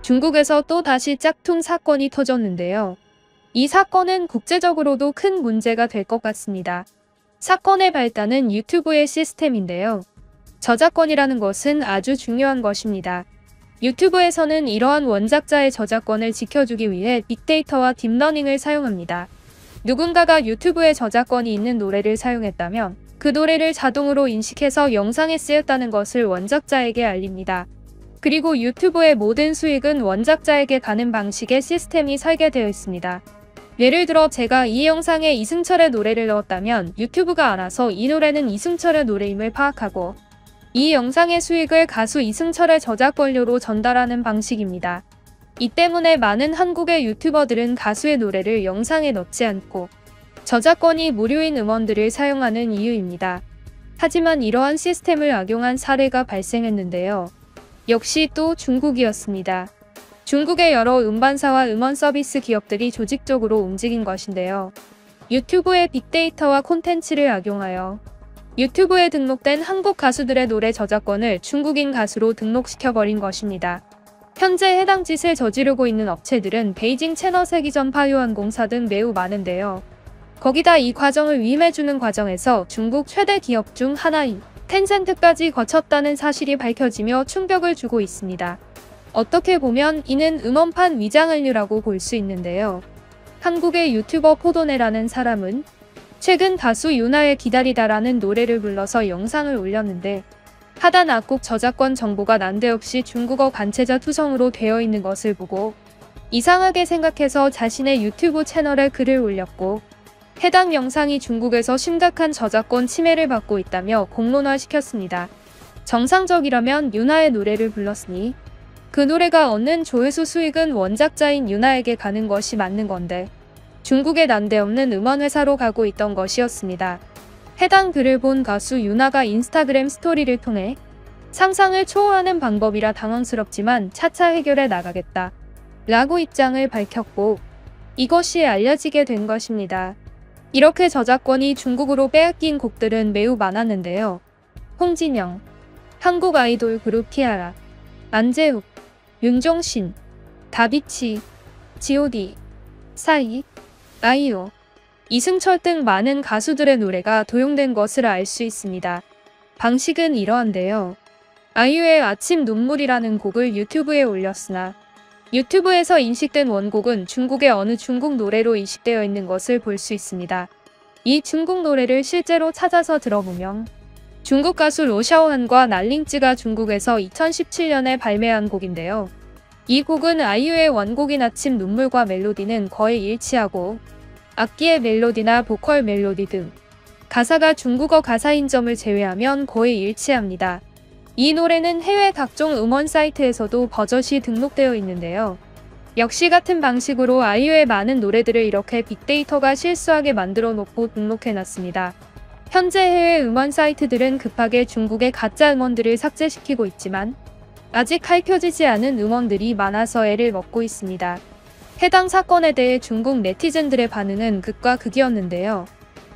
중국에서 또 다시 짝퉁 사건이 터졌는데요. 이 사건은 국제적으로도 큰 문제가 될 것 같습니다. 사건의 발단은 유튜브의 시스템인데요. 저작권이라는 것은 아주 중요한 것입니다. 유튜브에서는 이러한 원작자의 저작권을 지켜주기 위해 빅데이터와 딥러닝을 사용합니다. 누군가가 유튜브에 저작권이 있는 노래를 사용했다면 그 노래를 자동으로 인식해서 영상에 쓰였다는 것을 원작자에게 알립니다. 그리고 유튜브의 모든 수익은 원작자에게 가는 방식의 시스템이 설계되어 있습니다. 예를 들어 제가 이 영상에 이승철의 노래를 넣었다면 유튜브가 알아서 이 노래는 이승철의 노래임을 파악하고 이 영상의 수익을 가수 이승철의 저작권료로 전달하는 방식입니다. 이 때문에 많은 한국의 유튜버들은 가수의 노래를 영상에 넣지 않고 저작권이 무료인 음원들을 사용하는 이유입니다. 하지만 이러한 시스템을 악용한 사례가 발생했는데요. 역시 또 중국이었습니다. 중국의 여러 음반사와 음원 서비스 기업들이 조직적으로 움직인 것인데요. 유튜브의 빅데이터와 콘텐츠를 악용하여 유튜브에 등록된 한국 가수들의 노래 저작권을 중국인 가수로 등록시켜버린 것입니다. 현재 해당 짓을 저지르고 있는 업체들은 베이징 채너세기전 파유안공사 등 매우 많은데요. 거기다 이 과정을 위임해주는 과정에서 중국 최대 기업 중 하나인 텐센트까지 거쳤다는 사실이 밝혀지며 충격을 주고 있습니다. 어떻게 보면 이는 음원판 위장한류라고 볼 수 있는데요. 한국의 유튜버 포도네라는 사람은 최근 가수 유나의 기다리다라는 노래를 불러서 영상을 올렸는데 하단 악곡 저작권 정보가 난데없이 중국어 간체자 투성으로 되어 있는 것을 보고 이상하게 생각해서 자신의 유튜브 채널에 글을 올렸고 해당 영상이 중국에서 심각한 저작권 침해를 받고 있다며 공론화시켰습니다. 정상적이라면 유나의 노래를 불렀으니 그 노래가 얻는 조회수 수익은 원작자인 유나에게 가는 것이 맞는 건데 중국의 난데없는 음원회사로 가고 있던 것이었습니다. 해당 글을 본 가수 유나가 인스타그램 스토리를 통해 상상을 초월하는 방법이라 당황스럽지만 차차 해결해 나가겠다 라고 입장을 밝혔고 이것이 알려지게 된 것입니다. 이렇게 저작권이 중국으로 빼앗긴 곡들은 매우 많았는데요. 홍진영, 한국 아이돌 그룹 티아라, 안재욱, 윤종신, 다비치, G.O.D, 싸이, 아이유, 이승철 등 많은 가수들의 노래가 도용된 것을 알 수 있습니다. 방식은 이러한데요. 아이유의 아침 눈물이라는 곡을 유튜브에 올렸으나 유튜브에서 인식된 원곡은 중국의 어느 중국 노래로 인식되어 있는 것을 볼 수 있습니다. 이 중국 노래를 실제로 찾아서 들어보면 중국 가수 로샤오한과 난링쯔가 중국에서 2017년에 발매한 곡인데요. 이 곡은 아이유의 원곡인 아침 눈물과 멜로디는 거의 일치하고 악기의 멜로디나 보컬 멜로디 등 가사가 중국어 가사인 점을 제외하면 거의 일치합니다. 이 노래는 해외 각종 음원 사이트에서도 버젓이 등록되어 있는데요. 역시 같은 방식으로 아이유의 많은 노래들을 이렇게 빅데이터가 실수하게 만들어 놓고 등록해놨습니다. 현재 해외 음원 사이트들은 급하게 중국의 가짜 음원들을 삭제시키고 있지만 아직 밝혀지지 않은 음원들이 많아서 애를 먹고 있습니다. 해당 사건에 대해 중국 네티즌들의 반응은 극과 극이었는데요.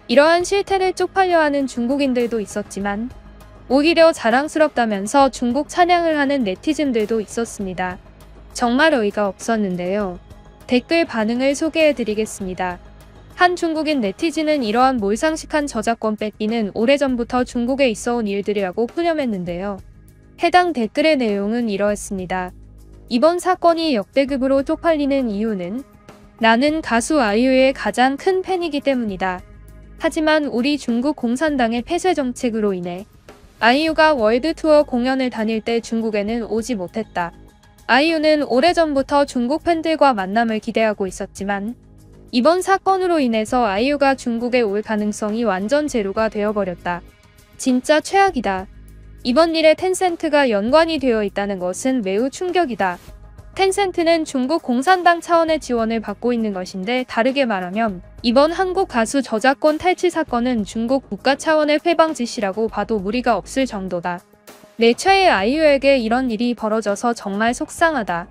이러한 실태를 쪽팔려하는 중국인들도 있었지만 오히려 자랑스럽다면서 중국 찬양을 하는 네티즌들도 있었습니다. 정말 어이가 없었는데요. 댓글 반응을 소개해드리겠습니다. 한 중국인 네티즌은 이러한 몰상식한 저작권 뺏기는 오래전부터 중국에 있어온 일들이라고 푸념했는데요. 해당 댓글의 내용은 이러했습니다. 이번 사건이 역대급으로 쪽팔리는 이유는 나는 가수 아이유의 가장 큰 팬이기 때문이다. 하지만 우리 중국 공산당의 폐쇄 정책으로 인해 아이유가 월드 투어 공연을 다닐 때 중국에는 오지 못했다. 아이유는 오래전부터 중국 팬들과 만남을 기대하고 있었지만 이번 사건으로 인해서 아이유가 중국에 올 가능성이 완전 제로가 되어버렸다. 진짜 최악이다. 이번 일에 텐센트가 연관이 되어 있다는 것은 매우 충격이다. 텐센트는 중국 공산당 차원의 지원을 받고 있는 것인데 다르게 말하면 이번 한국 가수 저작권 탈취 사건은 중국 국가 차원의 회방 짓이라고 봐도 무리가 없을 정도다. 내 최애 아이유에게 이런 일이 벌어져서 정말 속상하다.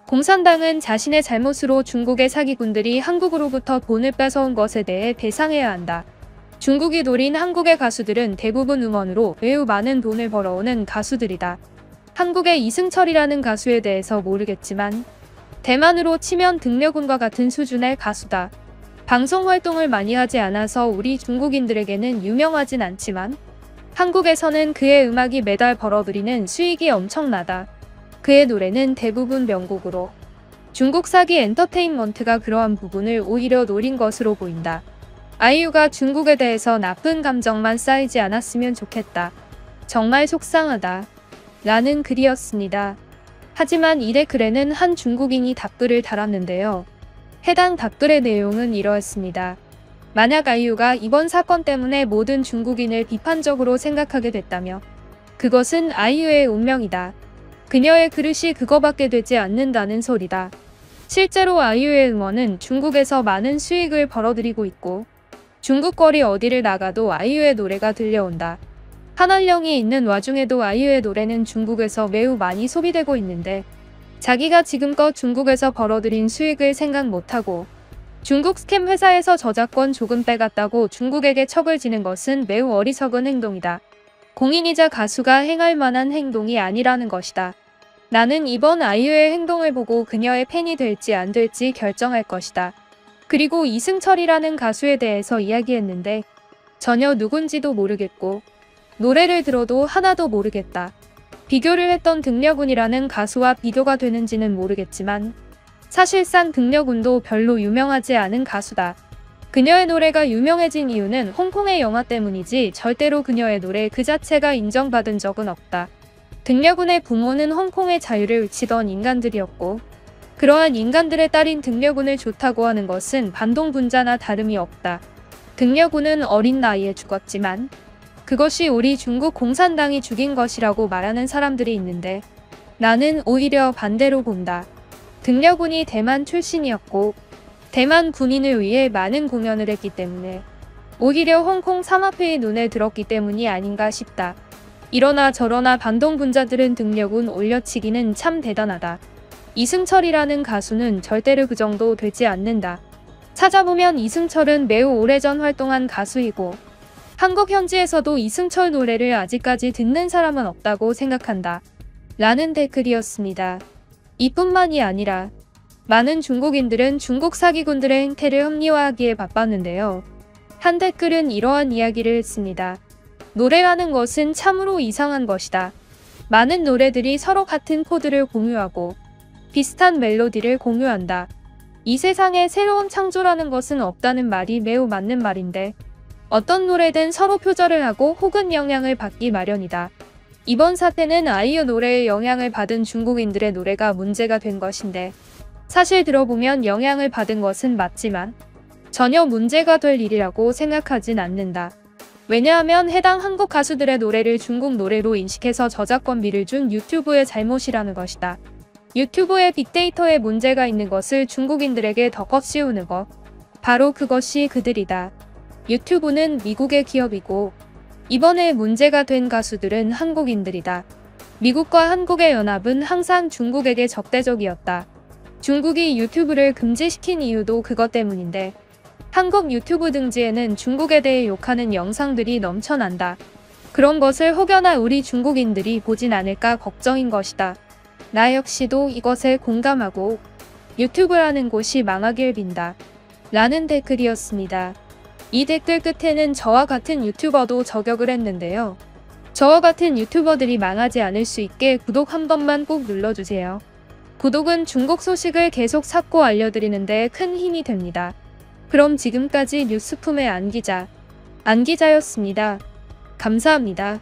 공산당은 자신의 잘못으로 중국의 사기꾼들이 한국으로부터 돈을 뺏어온 것에 대해 배상해야 한다. 중국이 노린 한국의 가수들은 대부분 음원으로 매우 많은 돈을 벌어오는 가수들이다. 한국의 이승철이라는 가수에 대해서 모르겠지만 대만으로 치면 등려군과 같은 수준의 가수다. 방송 활동을 많이 하지 않아서 우리 중국인들에게는 유명하진 않지만 한국에서는 그의 음악이 매달 벌어들이는 수익이 엄청나다. 그의 노래는 대부분 명곡으로 중국 사기 엔터테인먼트가 그러한 부분을 오히려 노린 것으로 보인다. 아이유가 중국에 대해서 나쁜 감정만 쌓이지 않았으면 좋겠다. 정말 속상하다. 라는 글이었습니다. 하지만 이 댓글에는 한 중국인이 답글을 달았는데요. 해당 답글의 내용은 이러했습니다. 만약 아이유가 이번 사건 때문에 모든 중국인을 비판적으로 생각하게 됐다며 그것은 아이유의 운명이다. 그녀의 그릇이 그거밖에 되지 않는다는 소리다. 실제로 아이유의 음원은 중국에서 많은 수익을 벌어들이고 있고 중국 거리 어디를 나가도 아이유의 노래가 들려온다. 한알령이 있는 와중에도 아이유의 노래는 중국에서 매우 많이 소비되고 있는데 자기가 지금껏 중국에서 벌어들인 수익을 생각 못하고 중국 스캠 회사에서 저작권 조금 빼갔다고 중국에게 척을 지는 것은 매우 어리석은 행동이다. 공인이자 가수가 행할 만한 행동이 아니라는 것이다. 나는 이번 아이유의 행동을 보고 그녀의 팬이 될지 안 될지 결정할 것이다. 그리고 이승철이라는 가수에 대해서 이야기했는데 전혀 누군지도 모르겠고 노래를 들어도 하나도 모르겠다. 비교를 했던 등려군이라는 가수와 비교가 되는지는 모르겠지만 사실상 등려군도 별로 유명하지 않은 가수다. 그녀의 노래가 유명해진 이유는 홍콩의 영화 때문이지 절대로 그녀의 노래 그 자체가 인정받은 적은 없다. 등려군의 부모는 홍콩의 자유를 외치던 인간들이었고 그러한 인간들의 딸인 등려군을 좋다고 하는 것은 반동분자나 다름이 없다. 등려군은 어린 나이에 죽었지만 그것이 우리 중국 공산당이 죽인 것이라고 말하는 사람들이 있는데 나는 오히려 반대로 본다. 등려군이 대만 출신이었고 대만 군인을 위해 많은 공연을 했기 때문에 오히려 홍콩 사마페의 눈에 들었기 때문이 아닌가 싶다. 이러나 저러나 반동분자들은 등려군 올려치기는 참 대단하다. 이승철이라는 가수는 절대로 그 정도 되지 않는다. 찾아보면 이승철은 매우 오래전 활동한 가수이고 한국 현지에서도 이승철 노래를 아직까지 듣는 사람은 없다고 생각한다. 라는 댓글이었습니다. 이뿐만이 아니라 많은 중국인들은 중국 사기꾼들의 행태를 합리화하기에 바빴는데요. 한 댓글은 이러한 이야기를 했습니다. 노래라는 것은 참으로 이상한 것이다. 많은 노래들이 서로 같은 코드를 공유하고 비슷한 멜로디를 공유한다. 이 세상에 새로운 창조라는 것은 없다는 말이 매우 맞는 말인데 어떤 노래든 서로 표절을 하고 혹은 영향을 받기 마련이다. 이번 사태는 아이유 노래에 영향을 받은 중국인들의 노래가 문제가 된 것인데 사실 들어보면 영향을 받은 것은 맞지만 전혀 문제가 될 일이라고 생각하진 않는다. 왜냐하면 해당 한국 가수들의 노래를 중국 노래로 인식해서 저작권비를 준 유튜브의 잘못이라는 것이다. 유튜브의 빅데이터에 문제가 있는 것을 중국인들에게 덮어 씌우는 것. 바로 그것이 그들이다. 유튜브는 미국의 기업이고 이번에 문제가 된 가수들은 한국인들이다. 미국과 한국의 연합은 항상 중국에게 적대적이었다. 중국이 유튜브를 금지시킨 이유도 그것 때문인데 한국 유튜브 등지에는 중국에 대해 욕하는 영상들이 넘쳐난다. 그런 것을 혹여나 우리 중국인들이 보진 않을까 걱정인 것이다. 나 역시도 이것에 공감하고 유튜브라는 곳이 망하길 빈다. 라는 댓글이었습니다. 이 댓글 끝에는 저와 같은 유튜버도 저격을 했는데요. 저와 같은 유튜버들이 망하지 않을 수 있게 구독 한 번만 꼭 눌러주세요. 구독은 중국 소식을 계속 찾고 알려드리는 데 큰 힘이 됩니다. 그럼 지금까지 뉴스품의 안기자였습니다. 감사합니다.